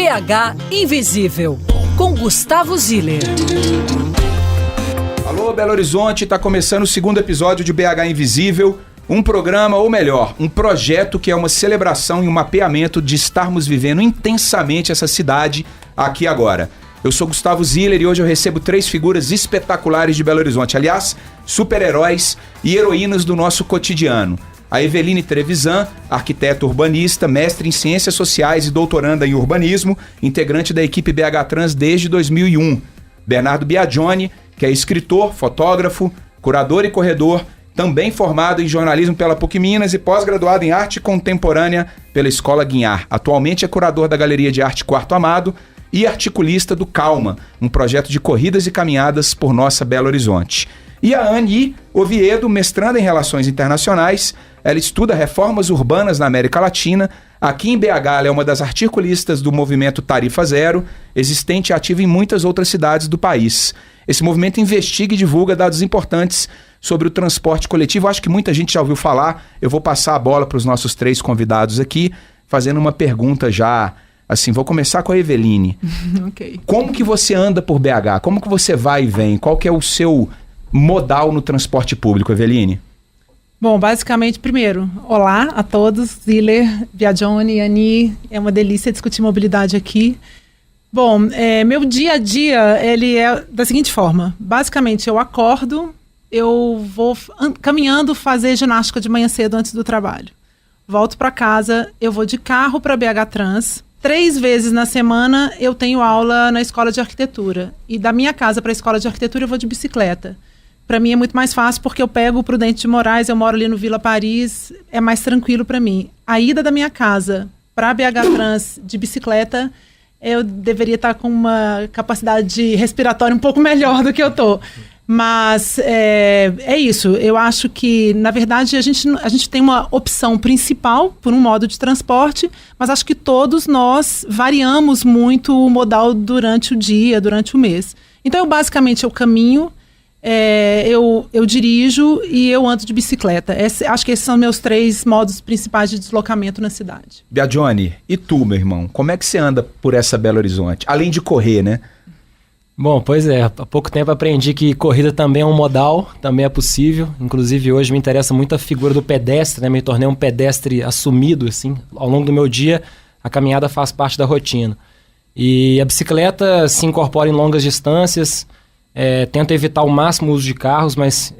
BH Invisível, com Gustavo Ziller. Alô, Belo Horizonte, está começando o segundo episódio de BH Invisível, um programa, ou melhor, um projeto que é uma celebração e um mapeamento de estarmos vivendo intensamente essa cidade aqui agora. Eu sou Gustavo Ziller e hoje eu recebo 3 figuras espetaculares de Belo Horizonte, aliás, super-heróis e heroínas do nosso cotidiano. A Eveline Trevisan, arquiteta urbanista, mestre em Ciências Sociais e doutoranda em Urbanismo, integrante da equipe BH Trans desde 2001. Bernardo Biagioni, que é escritor, fotógrafo, curador e corredor, também formado em jornalismo pela PUC Minas e pós-graduado em arte contemporânea pela Escola Guinhar. Atualmente é curador da Galeria de Arte Quarto Amado e articulista do Calma, um projeto de corridas e caminhadas por nossa Belo Horizonte. E a Anny Oviedo, mestranda em Relações Internacionais, ela estuda reformas urbanas na América Latina. Aqui em BH, ela é uma das articulistas do movimento Tarifa Zero, existente e ativo em muitas outras cidades do país. Esse movimento investiga e divulga dados importantes sobre o transporte coletivo. Acho que muita gente já ouviu falar. Eu vou passar a bola para os nossos 3 convidados aqui, fazendo uma pergunta já, assim, vou começar com a Eveline. Ok. Como que você anda por BH? Como que você vai e vem? Qual que é o seu modal no transporte público, Eveline? Bom, basicamente, primeiro, olá a todos, Ziller, Biagioni, Anny, é uma delícia discutir mobilidade aqui. Bom, meu dia a dia, ele é da seguinte forma, basicamente eu acordo, eu vou caminhando fazer ginástica de manhã cedo antes do trabalho. Volto para casa, eu vou de carro para BH Trans, 3 vezes na semana eu tenho aula na escola de arquitetura e da minha casa para a escola de arquitetura eu vou de bicicleta. Para mim é muito mais fácil porque eu pego o Prudente de Moraes, eu moro ali no Vila Paris, é mais tranquilo para mim. A ida da minha casa para BH Trans de bicicleta, eu deveria estar com uma capacidade respiratória um pouco melhor do que eu tô. Mas é isso, eu acho que, na verdade, a gente tem uma opção principal por um modo de transporte, mas acho que todos nós variamos muito o modal durante o dia, durante o mês. Então, basicamente, eu caminho, eu dirijo e eu ando de bicicleta. Acho que esses são meus 3 modos principais de deslocamento na cidade. Biagioni, e tu, meu irmão? Como é que você anda por essa Belo Horizonte? Além de correr, né? Bom, pois é, há pouco tempo aprendi que corrida também é um modal, também é possível. Inclusive hoje me interessa muito a figura do pedestre, né? Me tornei um pedestre assumido, assim. Ao longo do meu dia, a caminhada faz parte da rotina. E a bicicleta se incorpora em longas distâncias, tento evitar ao máximo o uso de carros, mas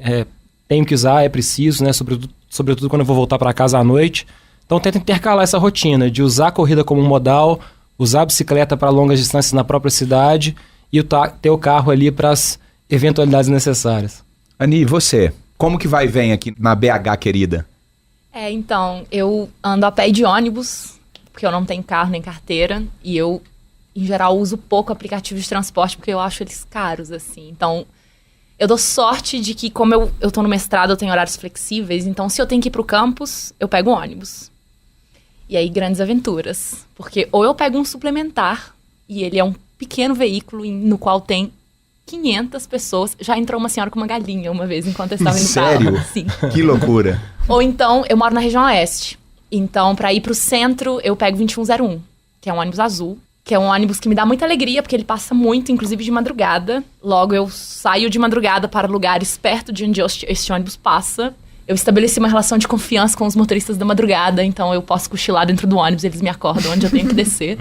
tenho que usar, é preciso, né? Sobretudo quando eu vou voltar para casa à noite. Então tento intercalar essa rotina de usar a corrida como um modal, usar a bicicleta para longas distâncias na própria cidade e ter o carro ali para as eventualidades necessárias. Anny, você? Como que vai e vem aqui na BH, querida? Então, eu ando a pé de ônibus, porque eu não tenho carro nem carteira, e eu, em geral, uso pouco aplicativo de transporte, porque eu acho eles caros, assim. Então, eu dou sorte de que, como eu tô no mestrado, eu tenho horários flexíveis, então se eu tenho que ir pro campus, eu pego um ônibus. E aí, grandes aventuras. Porque ou eu pego um suplementar, e ele é um pequeno veículo no qual tem 500 pessoas. Já entrou uma senhora com uma galinha uma vez, enquanto eu estava indo Sério? carro. Sim. Que loucura. Ou então, eu moro na região oeste. Então, para ir pro centro, eu pego 2101, que é um ônibus azul, que é um ônibus que me dá muita alegria, porque ele passa muito, inclusive de madrugada. Logo, eu saio de madrugada para lugares perto de onde este ônibus passa. Eu estabeleci uma relação de confiança com os motoristas da madrugada, então eu posso cochilar dentro do ônibus, eles me acordam onde eu tenho que descer.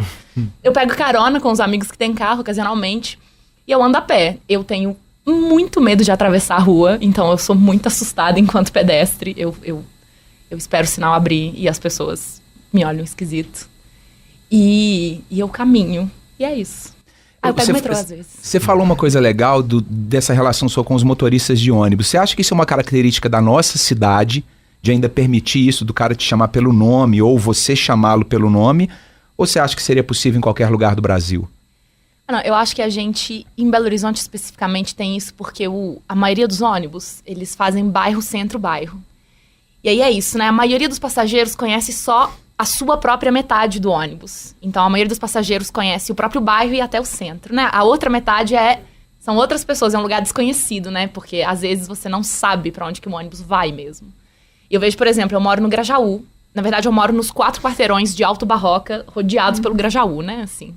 Eu pego carona com os amigos que têm carro, ocasionalmente, e eu ando a pé. Eu tenho muito medo de atravessar a rua, então eu sou muito assustada enquanto pedestre. Eu espero o sinal abrir e as pessoas me olham esquisito. E eu caminho, e é isso. Eu pego o metrô às vezes. Você falou uma coisa legal dessa relação sua com os motoristas de ônibus. Você acha que isso é uma característica da nossa cidade, de ainda permitir isso, do cara te chamar pelo nome ou você chamá-lo pelo nome? Ou você acha que seria possível em qualquer lugar do Brasil? Não, eu acho que a gente, em Belo Horizonte especificamente, tem isso porque a maioria dos ônibus, eles fazem bairro, centro, bairro. E aí é isso, né? A maioria dos passageiros conhece só a sua própria metade do ônibus. Então, a maioria dos passageiros conhece o próprio bairro e até o centro, né? A outra metade são outras pessoas, é um lugar desconhecido, né? Porque, às vezes, você não sabe pra onde que o ônibus vai mesmo. E eu vejo, por exemplo, eu moro no Grajaú. Na verdade, eu moro nos 4 quarteirões de Alto Barroca, rodeados pelo Grajaú, né? Assim.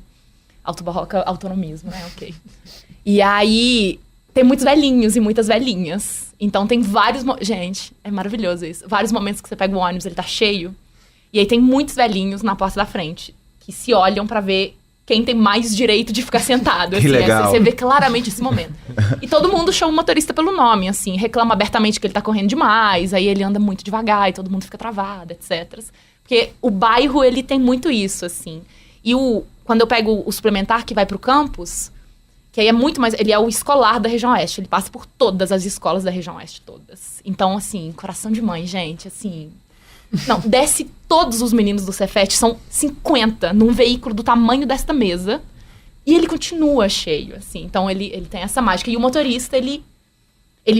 Autobarroca, autonomismo, né? Ok. E aí, tem muitos velhinhos e muitas velhinhas. Então, tem vários... Gente, é maravilhoso isso. Vários momentos que você pega o ônibus, ele tá cheio. E aí, tem muitos velhinhos na porta da frente. Que se olham pra ver quem tem mais direito de ficar sentado. Que legal. Você vê claramente esse momento. E todo mundo chama o motorista pelo nome, assim. Reclama abertamente que ele tá correndo demais. Aí, ele anda muito devagar e todo mundo fica travado, etc. Porque o bairro, ele tem muito isso, assim. E quando eu pego o suplementar que vai pro campus, que aí é muito mais... Ele é o escolar da região oeste. Ele passa por todas as escolas da região oeste, todas. Então, assim, coração de mãe, gente, assim... Não, desce todos os meninos do Cefet, são 50, num veículo do tamanho desta mesa. E ele continua cheio, assim. Então, ele tem essa mágica. E o motorista, ele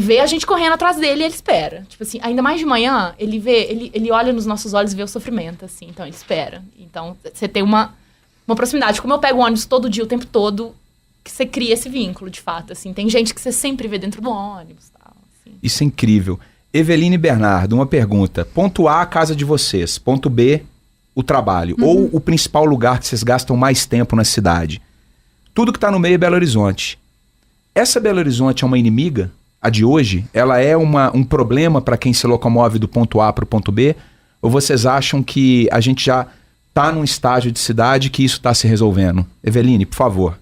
vê a gente correndo atrás dele e ele espera. Tipo assim, ainda mais de manhã, ele olha nos nossos olhos e vê o sofrimento, assim. Então, ele espera. Então, você tem uma proximidade. Como eu pego o ônibus todo dia, o tempo todo, que você cria esse vínculo, de fato, assim. Tem gente que você sempre vê dentro do ônibus e tal, assim. Isso é incrível. Eveline Bernardo, uma pergunta. Ponto A, a casa de vocês. Ponto B, o trabalho. Ou o principal lugar que vocês gastam mais tempo na cidade. Tudo que está no meio é Belo Horizonte. Essa Belo Horizonte é uma inimiga? A de hoje? Ela é um problema para quem se locomove do ponto A para o ponto B? Ou vocês acham que a gente já está num estágio de cidade que isso está se resolvendo? Eveline, por favor.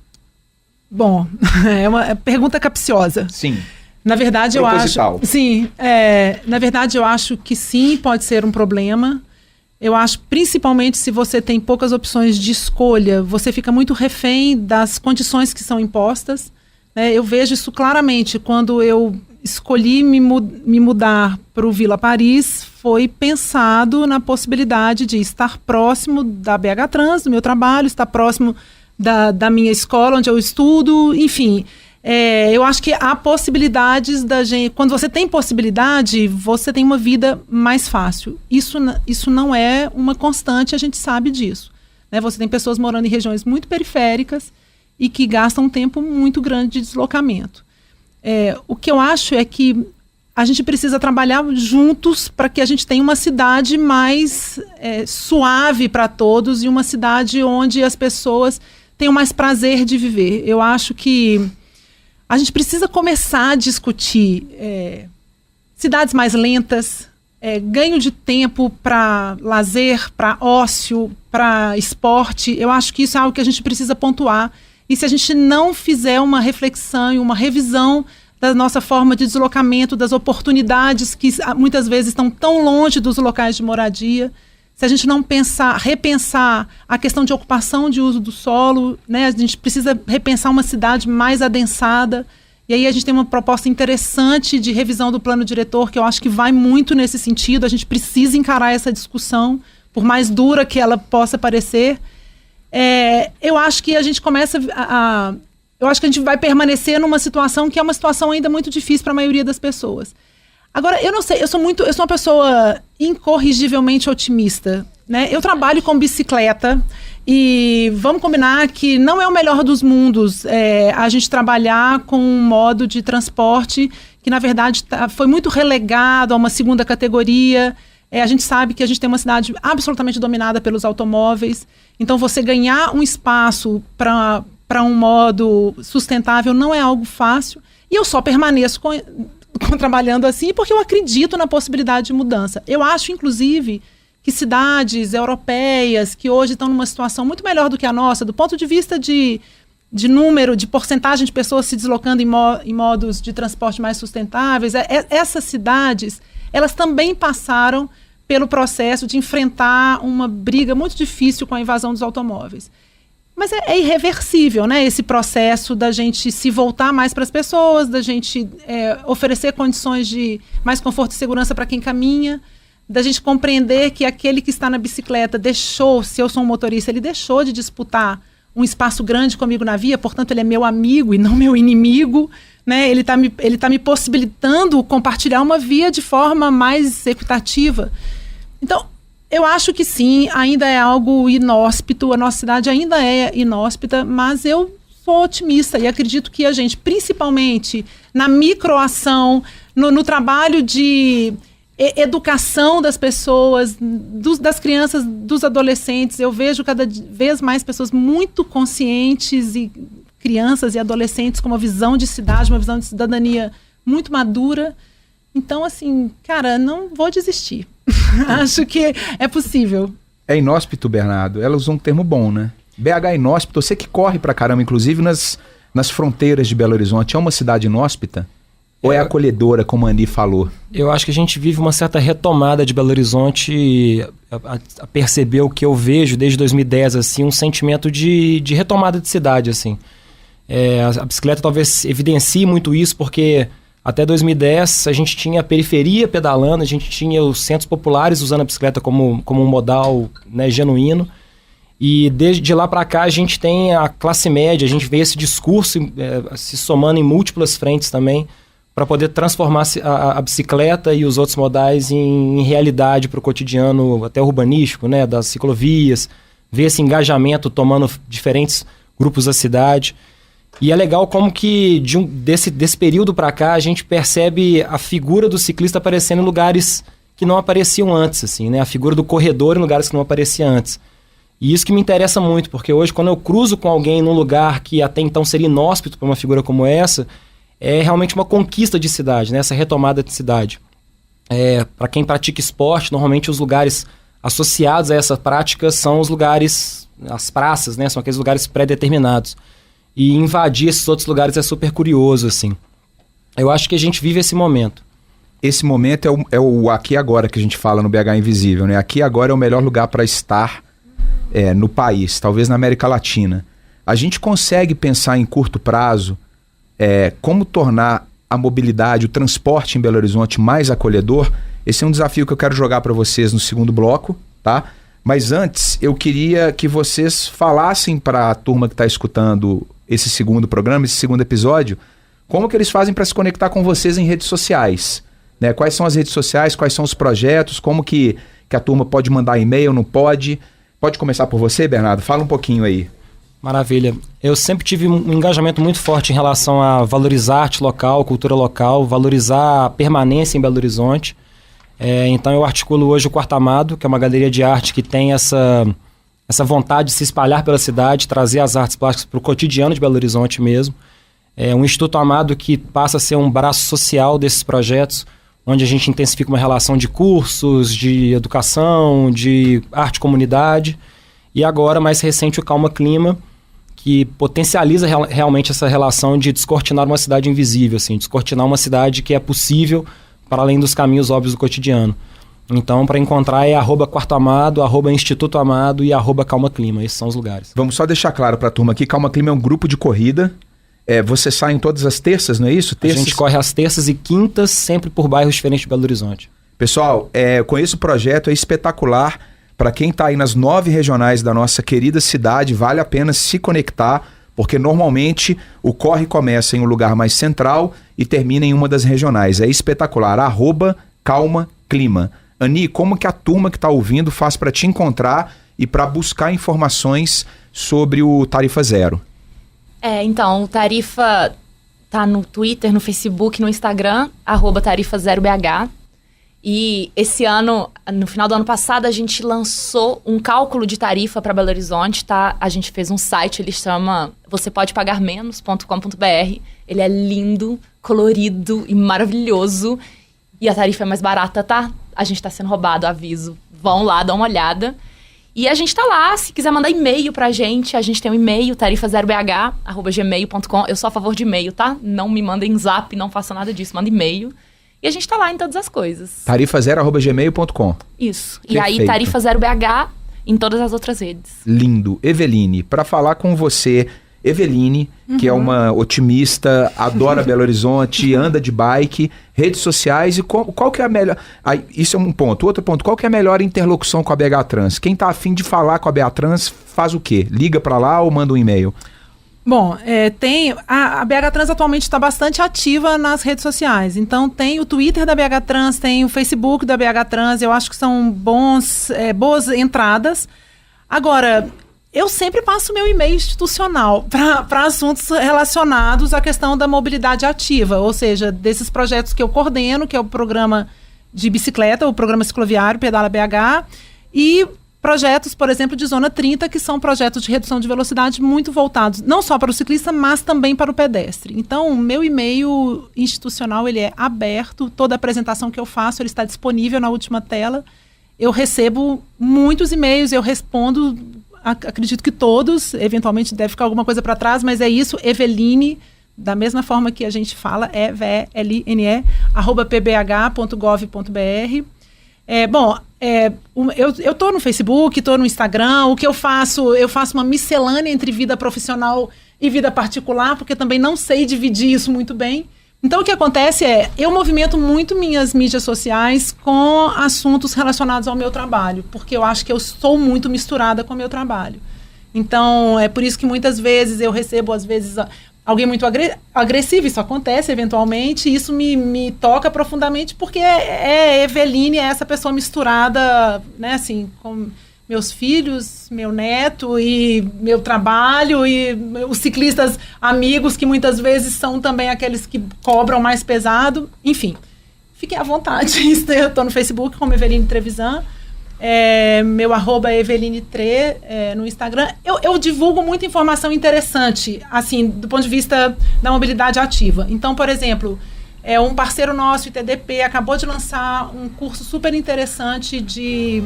Bom, é uma pergunta capciosa. Sim. Na verdade, eu acho... Proposital. Sim, na verdade, eu acho que sim, pode ser um problema. Eu acho, principalmente, se você tem poucas opções de escolha, você fica muito refém das condições que são impostas. Eu vejo isso claramente. Quando eu escolhi me mudar para o Vila Paris, foi pensado na possibilidade de estar próximo da BH Trans, do meu trabalho, estar próximo da minha escola, onde eu estudo, enfim... eu acho que há possibilidades da gente... Quando você tem possibilidade, você tem uma vida mais fácil. Isso não é uma constante, a gente sabe disso. Né? Você tem pessoas morando em regiões muito periféricas e que gastam um tempo muito grande de deslocamento. O que eu acho é que a gente precisa trabalhar juntos para que a gente tenha uma cidade mais suave para todos e uma cidade onde as pessoas tenham mais prazer de viver. Eu acho que a gente precisa começar a discutir cidades mais lentas, ganho de tempo para lazer, para ócio, para esporte. Eu acho que isso é algo que a gente precisa pontuar. E se a gente não fizer uma reflexão e uma revisão da nossa forma de deslocamento, das oportunidades que muitas vezes estão tão longe dos locais de moradia, se a gente não repensar a questão de ocupação de uso do solo, né, a gente precisa repensar uma cidade mais adensada. E aí a gente tem uma proposta interessante de revisão do plano diretor, que eu acho que vai muito nesse sentido. A gente precisa encarar essa discussão, por mais dura que ela possa parecer. Eu acho que a gente eu acho que a gente vai permanecer numa situação que é uma situação ainda muito difícil para a maioria das pessoas. Agora, eu não sei, eu sou uma pessoa incorrigivelmente otimista, né? Eu trabalho com bicicleta e vamos combinar que não é o melhor dos mundos a gente trabalhar com um modo de transporte que, na verdade, foi muito relegado a uma segunda categoria. A gente sabe que a gente tem uma cidade absolutamente dominada pelos automóveis. Então, você ganhar um espaço para um modo sustentável não é algo fácil. E eu só permaneço trabalhando assim porque eu acredito na possibilidade de mudança. Eu acho, inclusive, que cidades europeias que hoje estão numa situação muito melhor do que a nossa, do ponto de vista de número, de porcentagem de pessoas se deslocando em modos de transporte mais sustentáveis, essas cidades, elas também passaram pelo processo de enfrentar uma briga muito difícil com a invasão dos automóveis. Mas é irreversível, né, esse processo da gente se voltar mais para as pessoas, da gente oferecer condições de mais conforto e segurança para quem caminha, da gente compreender que aquele que está na bicicleta se eu sou um motorista, ele deixou de disputar um espaço grande comigo na via, portanto ele é meu amigo e não meu inimigo, né? Ele tá me possibilitando compartilhar uma via de forma mais equitativa. Então, eu acho que sim, ainda é algo inóspito, a nossa cidade ainda é inóspita, mas eu sou otimista e acredito que a gente, principalmente na microação, no trabalho de educação das pessoas, das crianças, dos adolescentes. Eu vejo cada vez mais pessoas muito conscientes e crianças e adolescentes com uma visão de cidade, uma visão de cidadania muito madura. Então, assim, cara, não vou desistir. Acho que é possível. É inóspito, Bernardo. Ela usou um termo bom, né? BH é inóspito. Você que corre pra caramba, inclusive nas fronteiras de Belo Horizonte. É uma cidade inóspita? Ou é acolhedora, como a Ani falou? Eu acho que a gente vive uma certa retomada de Belo Horizonte a perceber o que eu vejo desde 2010, assim, um sentimento de retomada de cidade, assim. A bicicleta talvez evidencie muito isso, porque até 2010 a gente tinha a periferia pedalando, a gente tinha os centros populares usando a bicicleta como um modal, né, genuíno. E desde lá para cá a gente tem a classe média, a gente vê esse discurso se somando em múltiplas frentes também, para poder transformar a bicicleta e os outros modais em realidade para o cotidiano até urbanístico, né, das ciclovias, ver esse engajamento tomando diferentes grupos da cidade. E é legal como que desse período para cá a gente percebe a figura do ciclista aparecendo em lugares que não apareciam antes, assim, né, a figura do corredor em lugares que não aparecia antes. E isso que me interessa muito, porque hoje quando eu cruzo com alguém num lugar que até então seria inóspito para uma figura como essa, é realmente uma conquista de cidade, né? Essa retomada de cidade. Para quem pratica esporte, normalmente os lugares associados a essa prática são os lugares, as praças, né? São aqueles lugares pré-determinados. E invadir esses outros lugares é super curioso, assim. Eu acho que a gente vive esse momento. Esse momento é o aqui e agora que a gente fala no BH Invisível, né? Aqui e agora é o melhor lugar para estar no país, talvez na América Latina. A gente consegue pensar em curto prazo como tornar a mobilidade, o transporte em Belo Horizonte mais acolhedor. Esse é um desafio que eu quero jogar para vocês no segundo bloco, tá? Mas antes, eu queria que vocês falassem para a turma que está escutando esse segundo programa, esse segundo episódio, como que eles fazem para se conectar com vocês em redes sociais, né? Quais são as redes sociais, quais são os projetos, como que a turma pode mandar e-mail, não pode? Pode começar por você, Bernardo? Fala um pouquinho aí. Maravilha. Eu sempre tive um engajamento muito forte em relação a valorizar arte local, cultura local, valorizar a permanência em Belo Horizonte. Então eu articulo hoje o Quarto Amado, que é uma galeria de arte que tem essa vontade de se espalhar pela cidade, trazer as artes plásticas para o cotidiano de Belo Horizonte mesmo. É um Instituto Amado que passa a ser um braço social desses projetos, onde a gente intensifica uma relação de cursos, de educação, de arte-comunidade. E agora, mais recente, o Calma Clima, que potencializa realmente essa relação de descortinar uma cidade invisível, assim, descortinar uma cidade que é possível para além dos caminhos óbvios do cotidiano. Então, para encontrar é @Quarto Amado, @Instituto Amado e @Calma Clima. Esses são os lugares. Vamos só deixar claro para a turma aqui, Calma Clima é um grupo de corrida. Você sai em todas as terças, não é isso? A gente corre às terças e quintas, sempre por bairros diferentes de Belo Horizonte. Pessoal, eu conheço o projeto, é espetacular. Para quem está aí nas 9 regionais da nossa querida cidade, vale a pena se conectar, porque normalmente o corre começa em um lugar mais central e termina em uma das regionais. É espetacular. @Calma Clima. Ani, como que a turma que está ouvindo faz para te encontrar e para buscar informações sobre o Tarifa Zero? Então, o Tarifa tá no Twitter, no Facebook, no Instagram, @Tarifa0BH. E esse ano, no final do ano passado, a gente lançou um cálculo de tarifa para Belo Horizonte, tá? A gente fez um site, ele chama vocêpodepagarmenos.com.br. Ele é lindo, colorido e maravilhoso. E a tarifa é mais barata, tá? A gente tá sendo roubado, aviso. Vão lá, dá uma olhada. E a gente tá lá, se quiser mandar e-mail pra gente, a gente tem um e-mail, tarifa0bh@gmail.com. Eu sou a favor de e-mail, tá? Não me mandem zap, não façam nada disso, manda e-mail. E a gente tá lá em todas as coisas. Tarifa0@gmail.com. Isso. Perfeito. E aí, Tarifa0BH em todas as outras redes. Lindo. Eveline, para falar com você, Eveline, que é uma otimista, adora Belo Horizonte, anda de bike, redes sociais, e qual que é a melhor... isso é um ponto. Outro ponto, qual que é a melhor interlocução com a BH Trans? Quem tá afim de falar com a BH Trans faz o quê? Liga para lá ou manda um e-mail? Bom, a BH Trans atualmente está bastante ativa nas redes sociais. Então, tem o Twitter da BH Trans, tem o Facebook da BH Trans. Eu acho que são boas entradas. Agora, eu sempre passo meu e-mail institucional para assuntos relacionados à questão da mobilidade ativa. Ou seja, desses projetos que eu coordeno, que é o programa de bicicleta, o programa cicloviário Pedala BH, e projetos, por exemplo, de Zona 30, que são projetos de redução de velocidade muito voltados, não só para o ciclista, mas também para o pedestre. Então, o meu e-mail institucional, ele é aberto, toda apresentação que eu faço, ele está disponível na última tela. Eu recebo muitos e-mails, eu respondo, acredito que todos, eventualmente deve ficar alguma coisa para trás, mas é isso, Eveline, da mesma forma que a gente fala, EVELINE, @pbh.gov.br. Eu estou no Facebook, estou no Instagram. O que eu faço uma miscelânea entre vida profissional e vida particular, porque também não sei dividir isso muito bem. Então, o que acontece é, eu movimento muito minhas mídias sociais com assuntos relacionados ao meu trabalho, porque eu acho que eu sou muito misturada com o meu trabalho. Então, é por isso que muitas vezes eu recebo, às vezes, alguém muito agressivo, isso acontece eventualmente, e isso me toca profundamente, porque Eveline é essa pessoa misturada, né, assim, com meus filhos, meu neto e meu trabalho, e os ciclistas amigos, que muitas vezes são também aqueles que cobram mais pesado. Enfim, fiquem à vontade. Eu estou no Facebook como Eveline Trevisan, meu @Eveline3 no Instagram. Eu divulgo muita informação interessante, assim, do ponto de vista da mobilidade ativa. Então, por exemplo, um parceiro nosso, ITDP, acabou de lançar um curso super interessante de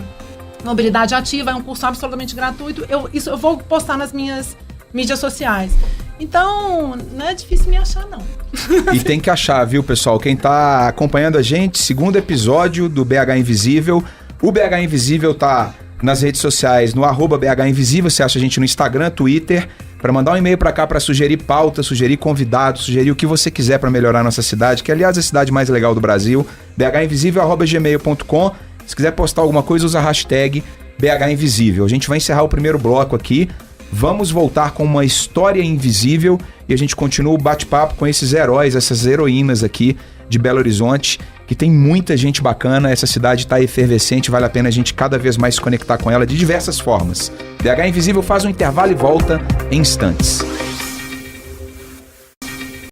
mobilidade ativa, é um curso absolutamente gratuito. Isso eu vou postar nas minhas mídias sociais. Então, não é difícil me achar, não. E tem que achar, viu, pessoal? Quem tá acompanhando a gente, segundo episódio do BH Invisível. O BH Invisível tá nas redes sociais, no @BH Invisível. Você acha a gente no Instagram, Twitter, para mandar um e-mail para cá para sugerir pauta, sugerir convidados, sugerir o que você quiser para melhorar a nossa cidade, que aliás é a cidade mais legal do Brasil. bhinvisível@gmail.com. Se quiser postar alguma coisa, usa a hashtag BH Invisível. A gente vai encerrar o primeiro bloco aqui. Vamos voltar com uma história invisível e a gente continua o bate-papo com esses heróis, essas heroínas aqui de Belo Horizonte, que tem muita gente bacana. Essa cidade está efervescente, vale a pena a gente cada vez mais se conectar com ela de diversas formas. BH Invisível faz um intervalo e volta em instantes.